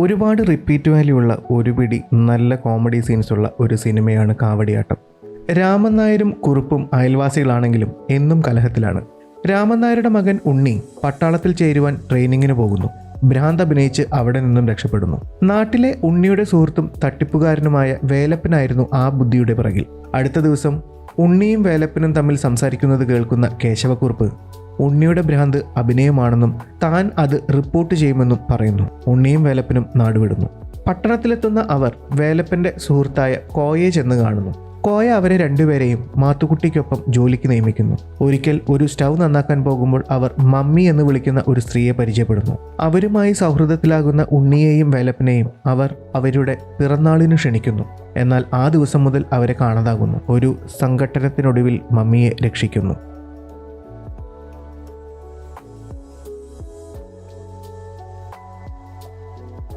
ഒരുപാട് repeat value ഉള്ള ഒരു പിടി നല്ല കോമഡി സീൻസ് ഉള്ള ഒരു സിനിമയാണ് കാവടിയാട്ടം. രാമൻ നായരും കുറുപ്പും അയൽവാസികളാണെങ്കിലും എന്നും കലഹത്തിലാണ്. രാമൻ നായരുടെ മകൻ ഉണ്ണി പട്ടാളത്തിൽ ചേരുവാൻ ട്രെയിനിങ്ങിന് പോകുന്നു. ഭ്രാന്ത് അഭിനയിച്ച് അവിടെ നിന്നും രക്ഷപ്പെടുന്നു. നാട്ടിലെ ഉണ്ണിയുടെ സുഹൃത്തും തട്ടിപ്പുകാരനുമായ വേലപ്പനായിരുന്നു ആ ബുദ്ധിയുടെ പിറകിൽ. അടുത്ത ദിവസം ഉണ്ണിയും വേലപ്പനും തമ്മിൽ സംസാരിക്കുന്നത് കേൾക്കുന്ന കേശവക്കുറുപ്പ് ഉണ്ണിയുടെ ഭ്രാന്ത് അഭിനയമാണെന്നും താൻ അത് റിപ്പോർട്ട് ചെയ്യുമെന്നും പറയുന്നു. ഉണ്ണിയും വേലപ്പനും നാടുവിടുന്നു. പട്ടണത്തിലെത്തുന്ന അവർ വേലപ്പന്റെ സുഹൃത്തായ കോയയെ ചെന്ന് കാണുന്നു. കോയ അവരെ രണ്ടുപേരെയും മാത്തുക്കുട്ടിക്കൊപ്പം ജോലിക്ക് നിയമിക്കുന്നു. ഒരിക്കൽ ഒരു സ്റ്റൗ നന്നാക്കാൻ പോകുമ്പോൾ അവർ മമ്മി എന്ന് വിളിക്കുന്ന ഒരു സ്ത്രീയെ പരിചയപ്പെടുന്നു. അവരുമായി സൗഹൃദത്തിലാകുന്ന ഉണ്ണിയെയും വേലപ്പനെയും അവർ അവരുടെ പിറന്നാളിന് ക്ഷണിക്കുന്നു. എന്നാൽ ആ ദിവസം മുതൽ അവരെ കാണാതാകുന്നു. ഒരു സംഘട്ടനത്തിനൊടുവിൽ മമ്മിയെ രക്ഷിക്കുന്നു.